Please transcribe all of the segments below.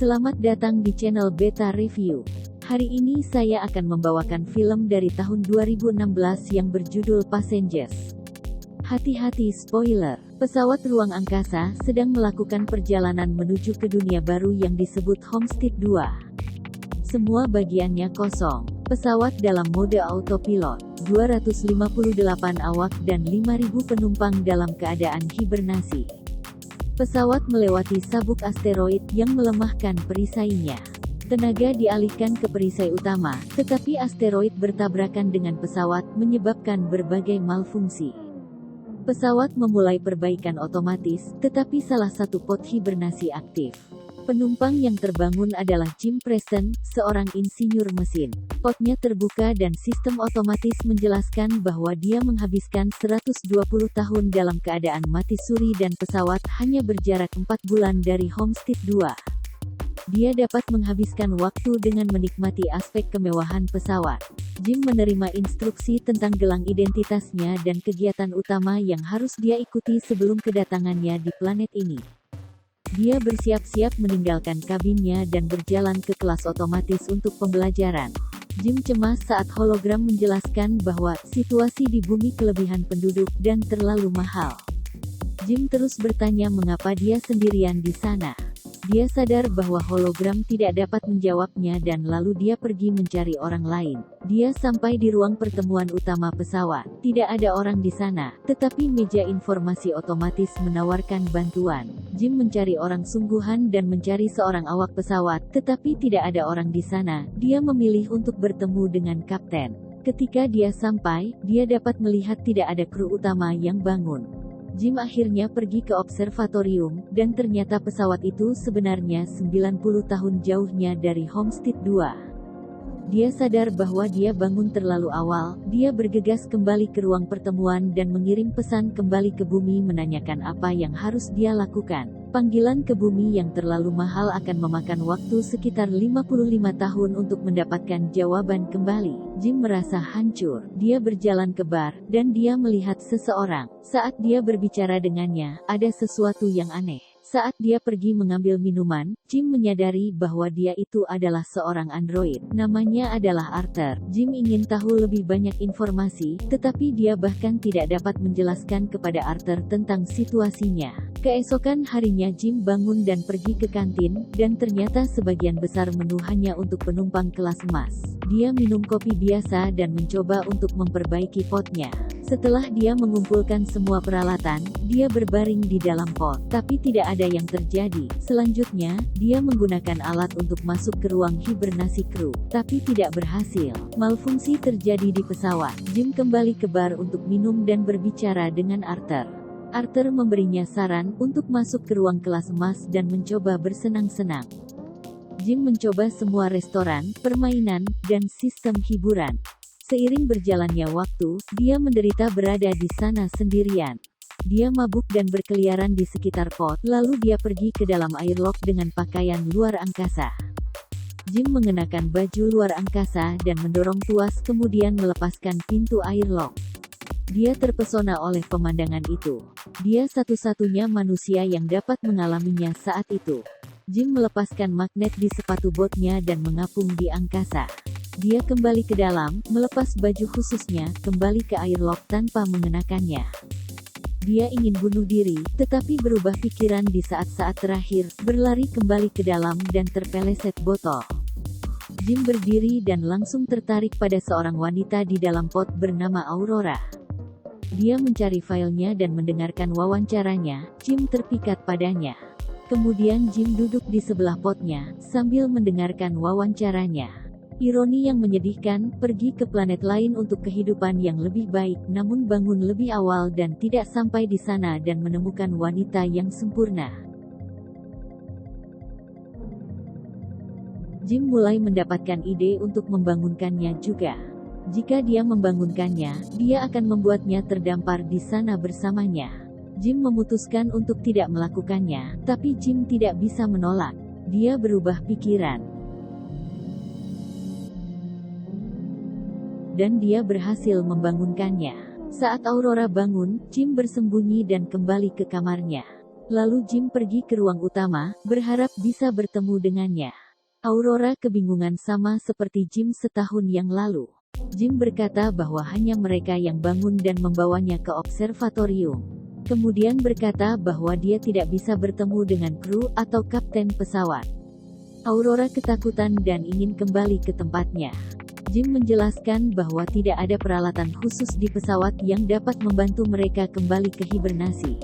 Selamat datang di channel Beta Review. Hari ini saya akan membawakan film dari tahun 2016 yang berjudul Passengers. Hati-hati spoiler, pesawat ruang angkasa sedang melakukan perjalanan menuju ke dunia baru yang disebut Homestead 2. Semua bagiannya kosong, pesawat dalam mode autopilot, 258 awak dan 5.000 penumpang dalam keadaan hibernasi. Pesawat melewati sabuk asteroid yang melemahkan perisainya. Tenaga dialihkan ke perisai utama, tetapi asteroid bertabrakan dengan pesawat, menyebabkan berbagai malfungsi. Pesawat memulai perbaikan otomatis, tetapi salah satu pod hibernasi aktif. Penumpang yang terbangun adalah Jim Preston, seorang insinyur mesin. Podnya terbuka dan sistem otomatis menjelaskan bahwa dia menghabiskan 120 tahun dalam keadaan mati suri dan pesawat hanya berjarak 4 bulan dari Homestead 2. Dia dapat menghabiskan waktu dengan menikmati aspek kemewahan pesawat. Jim menerima instruksi tentang gelang identitasnya dan kegiatan utama yang harus dia ikuti sebelum kedatangannya di planet ini. Dia bersiap-siap meninggalkan kabinnya dan berjalan ke kelas otomatis untuk pembelajaran. Jim cemas saat hologram menjelaskan bahwa situasi di bumi kelebihan penduduk dan terlalu mahal. Jim terus bertanya mengapa dia sendirian di sana. Dia sadar bahwa hologram tidak dapat menjawabnya dan lalu dia pergi mencari orang lain. Dia sampai di ruang pertemuan utama pesawat. Tidak ada orang di sana, tetapi meja informasi otomatis menawarkan bantuan. Jim mencari orang sungguhan dan mencari seorang awak pesawat, tetapi tidak ada orang di sana. Dia memilih untuk bertemu dengan kapten. Ketika dia sampai, dia dapat melihat tidak ada kru utama yang bangun. Jim akhirnya pergi ke observatorium, dan ternyata pesawat itu sebenarnya 90 tahun jauhnya dari Homestead 2. Dia sadar bahwa dia bangun terlalu awal. Dia bergegas kembali ke ruang pertemuan dan mengirim pesan kembali ke bumi menanyakan apa yang harus dia lakukan. Panggilan ke bumi yang terlalu mahal akan memakan waktu sekitar 55 tahun untuk mendapatkan jawaban kembali. Jim merasa hancur. Dia berjalan ke bar, dan dia melihat seseorang. Saat dia berbicara dengannya, ada sesuatu yang aneh. Saat dia pergi mengambil minuman, Jim menyadari bahwa dia itu adalah seorang android. Namanya adalah Arthur. Jim ingin tahu lebih banyak informasi, tetapi dia bahkan tidak dapat menjelaskan kepada Arthur tentang situasinya. Keesokan harinya Jim bangun dan pergi ke kantin, dan ternyata sebagian besar menu hanya untuk penumpang kelas emas. Dia minum kopi biasa dan mencoba untuk memperbaiki potnya. Setelah dia mengumpulkan semua peralatan, dia berbaring di dalam pot, tapi tidak ada yang terjadi. Selanjutnya, dia menggunakan alat untuk masuk ke ruang hibernasi kru, tapi tidak berhasil. Malfungsi terjadi di pesawat. Jim kembali ke bar untuk minum dan berbicara dengan Arthur. Arthur memberinya saran untuk masuk ke ruang kelas emas dan mencoba bersenang-senang. Jim mencoba semua restoran, permainan, dan sistem hiburan. Seiring berjalannya waktu, dia menderita berada di sana sendirian. Dia mabuk dan berkeliaran di sekitar pot, lalu dia pergi ke dalam airlock dengan pakaian luar angkasa. Jim mengenakan baju luar angkasa dan mendorong tuas kemudian melepaskan pintu airlock. Dia terpesona oleh pemandangan itu. Dia satu-satunya manusia yang dapat mengalaminya saat itu. Jim melepaskan magnet di sepatu botnya dan mengapung di angkasa. Dia kembali ke dalam, melepas baju khususnya, kembali ke airlock tanpa mengenakannya. Dia ingin bunuh diri, tetapi berubah pikiran di saat-saat terakhir, berlari kembali ke dalam dan terpeleset botol. Jim berdiri dan langsung tertarik pada seorang wanita di dalam pot bernama Aurora. Dia mencari filenya dan mendengarkan wawancaranya. Jim terpikat padanya. Kemudian Jim duduk di sebelah potnya, sambil mendengarkan wawancaranya. Ironi yang menyedihkan, pergi ke planet lain untuk kehidupan yang lebih baik, namun bangun lebih awal dan tidak sampai di sana dan menemukan wanita yang sempurna. Jim mulai mendapatkan ide untuk membangunkannya juga. Jika dia membangunkannya, dia akan membuatnya terdampar di sana bersamanya. Jim memutuskan untuk tidak melakukannya, tapi Jim tidak bisa menolak. Dia berubah pikiran. Dan dia berhasil membangunkannya. Saat Aurora bangun, Jim bersembunyi dan kembali ke kamarnya. Lalu Jim pergi ke ruang utama, berharap bisa bertemu dengannya. Aurora kebingungan sama seperti Jim setahun yang lalu. Jim berkata bahwa hanya mereka yang bangun dan membawanya ke observatorium. Kemudian berkata bahwa dia tidak bisa bertemu dengan kru atau kapten pesawat. Aurora ketakutan dan ingin kembali ke tempatnya. Jim menjelaskan bahwa tidak ada peralatan khusus di pesawat yang dapat membantu mereka kembali ke hibernasi.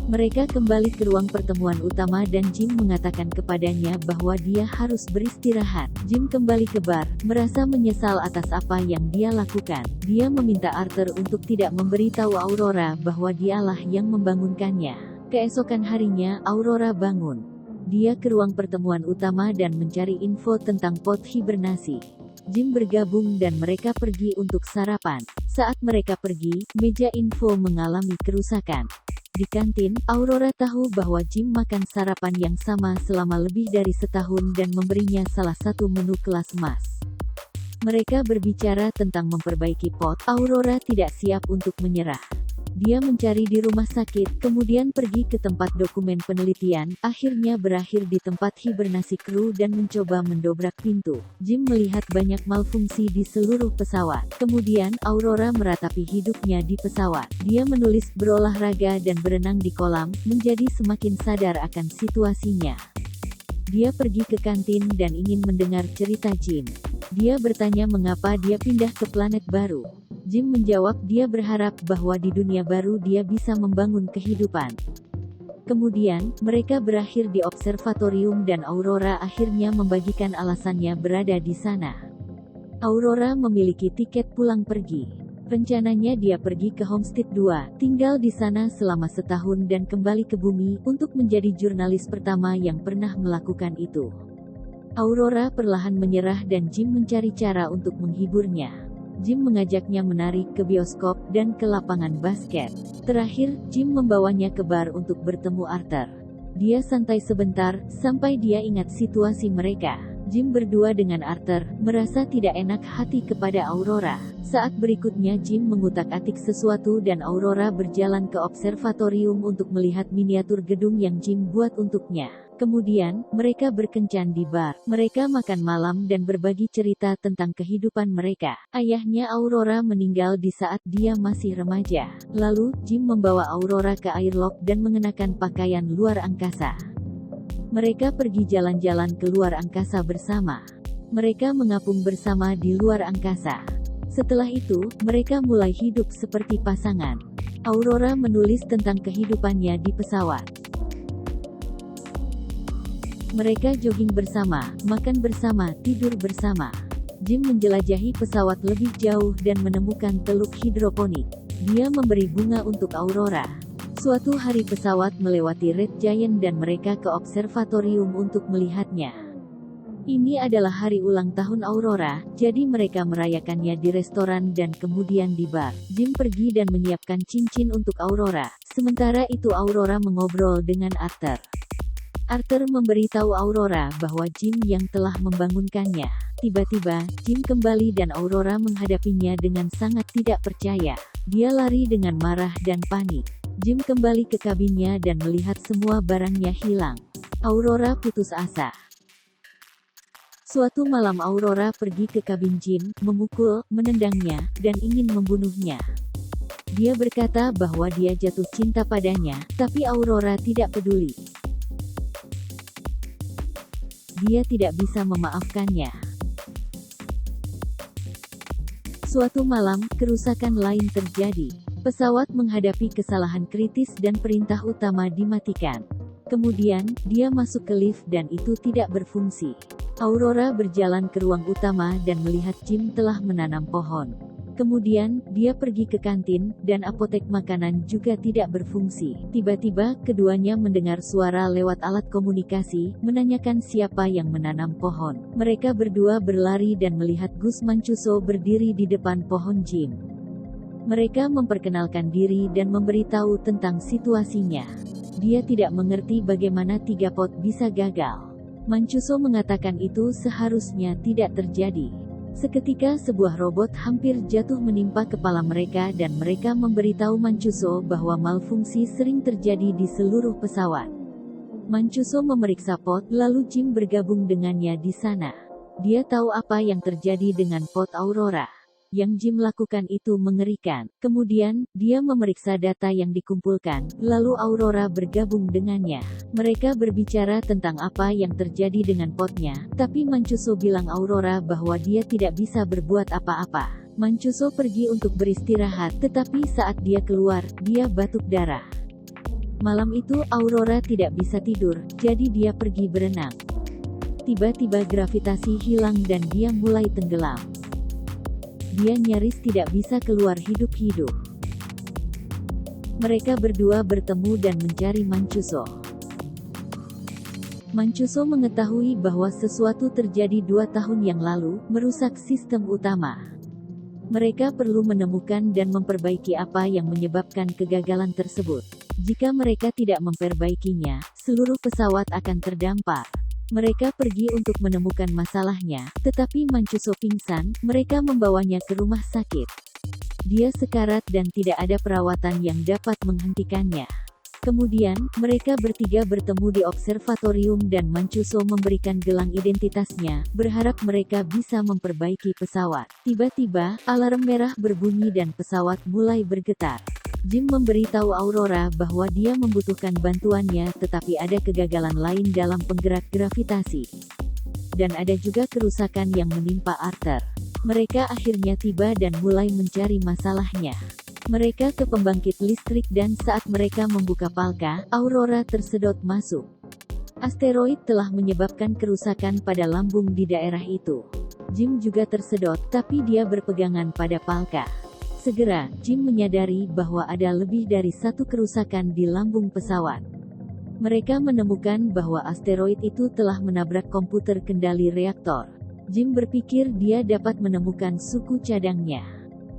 Mereka kembali ke ruang pertemuan utama dan Jim mengatakan kepadanya bahwa dia harus beristirahat. Jim kembali ke bar, merasa menyesal atas apa yang dia lakukan. Dia meminta Arthur untuk tidak memberitahu Aurora bahwa dialah yang membangunkannya. Keesokan harinya, Aurora bangun. Dia ke ruang pertemuan utama dan mencari info tentang pod hibernasi. Jim bergabung dan mereka pergi untuk sarapan. Saat mereka pergi, meja info mengalami kerusakan. Di kantin, Aurora tahu bahwa Jim makan sarapan yang sama selama lebih dari setahun dan memberinya salah satu menu kelas emas. Mereka berbicara tentang memperbaiki pot. Aurora tidak siap untuk menyerah. Dia mencari di rumah sakit, kemudian pergi ke tempat dokumen penelitian, akhirnya berakhir di tempat hibernasi kru dan mencoba mendobrak pintu. Jim melihat banyak malfungsi di seluruh pesawat. Kemudian, Aurora meratapi hidupnya di pesawat. Dia menulis, berolahraga dan berenang di kolam, menjadi semakin sadar akan situasinya. Dia pergi ke kantin dan ingin mendengar cerita Jim. Dia bertanya mengapa dia pindah ke planet baru. Jim menjawab dia berharap bahwa di dunia baru dia bisa membangun kehidupan. Kemudian, mereka berakhir di observatorium dan Aurora akhirnya membagikan alasannya berada di sana. Aurora memiliki tiket pulang pergi. Rencananya dia pergi ke Homestead 2, tinggal di sana selama setahun dan kembali ke bumi untuk menjadi jurnalis pertama yang pernah melakukan itu. Aurora perlahan menyerah dan Jim mencari cara untuk menghiburnya. Jim mengajaknya menari ke bioskop dan ke lapangan basket. Terakhir, Jim membawanya ke bar untuk bertemu Arthur. Dia santai sebentar, sampai dia ingat situasi mereka. Jim berdua dengan Arthur, merasa tidak enak hati kepada Aurora. Saat berikutnya Jim mengutak-atik sesuatu dan Aurora berjalan ke observatorium untuk melihat miniatur gedung yang Jim buat untuknya. Kemudian, mereka berkencan di bar. Mereka makan malam dan berbagi cerita tentang kehidupan mereka. Ayahnya Aurora meninggal di saat dia masih remaja. Lalu, Jim membawa Aurora ke airlock dan mengenakan pakaian luar angkasa. Mereka pergi jalan-jalan ke luar angkasa bersama. Mereka mengapung bersama di luar angkasa. Setelah itu, mereka mulai hidup seperti pasangan. Aurora menulis tentang kehidupannya di pesawat. Mereka jogging bersama, makan bersama, tidur bersama. Jim menjelajahi pesawat lebih jauh dan menemukan teluk hidroponik. Dia memberi bunga untuk Aurora. Suatu hari pesawat melewati Red Giant dan mereka ke observatorium untuk melihatnya. Ini adalah hari ulang tahun Aurora, jadi mereka merayakannya di restoran dan kemudian di bar. Jim pergi dan menyiapkan cincin untuk Aurora. Sementara itu Aurora mengobrol dengan Arthur. Arthur memberitahu Aurora bahwa Jim yang telah membangunkannya. Tiba-tiba, Jim kembali dan Aurora menghadapinya dengan sangat tidak percaya. Dia lari dengan marah dan panik. Jim kembali ke kabinnya dan melihat semua barangnya hilang. Aurora putus asa. Suatu malam Aurora pergi ke kabin Jim, memukul, menendangnya, dan ingin membunuhnya. Dia berkata bahwa dia jatuh cinta padanya, tapi Aurora tidak peduli. Dia tidak bisa memaafkannya. Suatu malam, kerusakan lain terjadi. Pesawat menghadapi kesalahan kritis dan perintah utama dimatikan. Kemudian, dia masuk ke lift dan itu tidak berfungsi. Aurora berjalan ke ruang utama dan melihat Jim telah menanam pohon. Kemudian, dia pergi ke kantin, dan apotek makanan juga tidak berfungsi. Tiba-tiba, keduanya mendengar suara lewat alat komunikasi, menanyakan siapa yang menanam pohon. Mereka berdua berlari dan melihat Gus Mancuso berdiri di depan pohon Jim. Mereka memperkenalkan diri dan memberitahu tentang situasinya. Dia tidak mengerti bagaimana 3 pot bisa gagal. Mancuso mengatakan itu seharusnya tidak terjadi. Seketika sebuah robot hampir jatuh menimpa kepala mereka dan mereka memberitahu Mancuso bahwa malfungsi sering terjadi di seluruh pesawat. Mancuso memeriksa pot, lalu Jim bergabung dengannya di sana. Dia tahu apa yang terjadi dengan pot Aurora. Yang Jim lakukan itu mengerikan. Kemudian, dia memeriksa data yang dikumpulkan, lalu Aurora bergabung dengannya. Mereka berbicara tentang apa yang terjadi dengan potnya, tapi Mancuso bilang Aurora bahwa dia tidak bisa berbuat apa-apa. Mancuso pergi untuk beristirahat, tetapi saat dia keluar, dia batuk darah. Malam itu Aurora tidak bisa tidur, jadi dia pergi berenang. Tiba-tiba gravitasi hilang dan dia mulai tenggelam. Dia nyaris tidak bisa keluar hidup-hidup. Mereka berdua bertemu dan mencari Mancuso. Mancuso mengetahui bahwa sesuatu terjadi 2 tahun yang lalu, merusak sistem utama. Mereka perlu menemukan dan memperbaiki apa yang menyebabkan kegagalan tersebut. Jika mereka tidak memperbaikinya, seluruh pesawat akan terdampak. Mereka pergi untuk menemukan masalahnya, tetapi Mancuso pingsan. Mereka membawanya ke rumah sakit. Dia sekarat dan tidak ada perawatan yang dapat menghentikannya. Kemudian, mereka bertiga bertemu di observatorium dan Mancuso memberikan gelang identitasnya, berharap mereka bisa memperbaiki pesawat. Tiba-tiba, alarm merah berbunyi dan pesawat mulai bergetar. Jim memberitahu Aurora bahwa dia membutuhkan bantuannya, tetapi ada kegagalan lain dalam penggerak gravitasi. Dan ada juga kerusakan yang menimpa Arthur. Mereka akhirnya tiba dan mulai mencari masalahnya. Mereka ke pembangkit listrik dan saat mereka membuka palka, Aurora tersedot masuk. Asteroid telah menyebabkan kerusakan pada lambung di daerah itu. Jim juga tersedot, tapi dia berpegangan pada palka. Segera, Jim menyadari bahwa ada lebih dari 1 kerusakan di lambung pesawat. Mereka menemukan bahwa asteroid itu telah menabrak komputer kendali reaktor. Jim berpikir dia dapat menemukan suku cadangnya.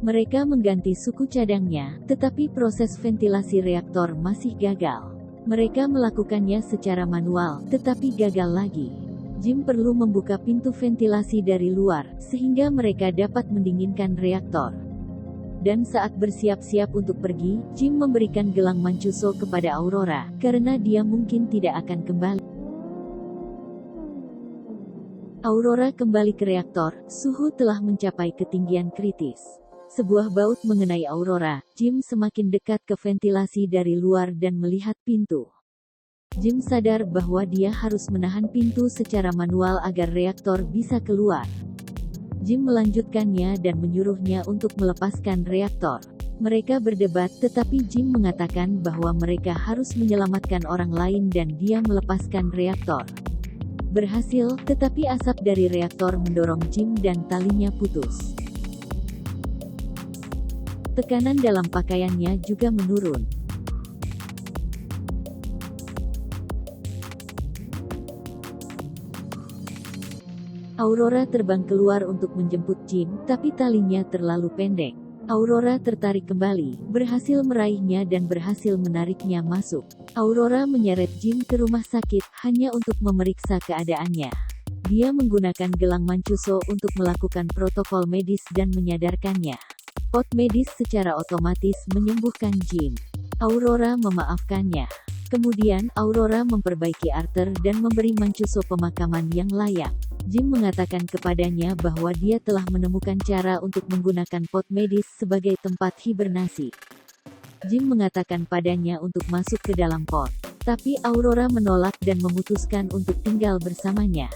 Mereka mengganti suku cadangnya, tetapi proses ventilasi reaktor masih gagal. Mereka melakukannya secara manual, tetapi gagal lagi. Jim perlu membuka pintu ventilasi dari luar, sehingga mereka dapat mendinginkan reaktor. Dan saat bersiap-siap untuk pergi, Jim memberikan gelang Mancuso kepada Aurora, karena dia mungkin tidak akan kembali. Aurora kembali ke reaktor, suhu telah mencapai ketinggian kritis. Sebuah baut mengenai Aurora, Jim semakin dekat ke ventilasi dari luar dan melihat pintu. Jim sadar bahwa dia harus menahan pintu secara manual agar reaktor bisa keluar. Jim melanjutkannya dan menyuruhnya untuk melepaskan reaktor. Mereka berdebat, tetapi Jim mengatakan bahwa mereka harus menyelamatkan orang lain dan dia melepaskan reaktor. Berhasil, tetapi asap dari reaktor mendorong Jim dan talinya putus. Tekanan dalam pakaiannya juga menurun. Aurora terbang keluar untuk menjemput Jim, tapi talinya terlalu pendek. Aurora tertarik kembali, berhasil meraihnya dan berhasil menariknya masuk. Aurora menyeret Jim ke rumah sakit, hanya untuk memeriksa keadaannya. Dia menggunakan gelang Mancuso untuk melakukan protokol medis dan menyadarkannya. Pot medis secara otomatis menyembuhkan Jim. Aurora memaafkannya. Kemudian, Aurora memperbaiki Arthur dan memberi Mancuso pemakaman yang layak. Jim mengatakan kepadanya bahwa dia telah menemukan cara untuk menggunakan pot medis sebagai tempat hibernasi. Jim mengatakan padanya untuk masuk ke dalam pot. Tapi Aurora menolak dan memutuskan untuk tinggal bersamanya.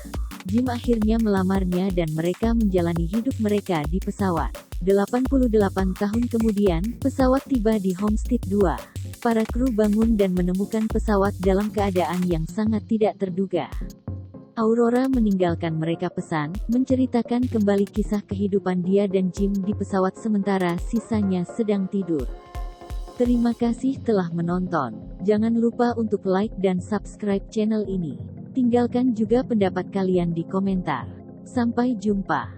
Jim akhirnya melamarnya dan mereka menjalani hidup mereka di pesawat. 88 tahun kemudian, pesawat tiba di Homestead 2. Para kru bangun dan menemukan pesawat dalam keadaan yang sangat tidak terduga. Aurora meninggalkan mereka pesan, menceritakan kembali kisah kehidupan dia dan Jim di pesawat sementara sisanya sedang tidur. Terima kasih telah menonton. Jangan lupa untuk like dan subscribe channel ini. Tinggalkan juga pendapat kalian di komentar. Sampai jumpa.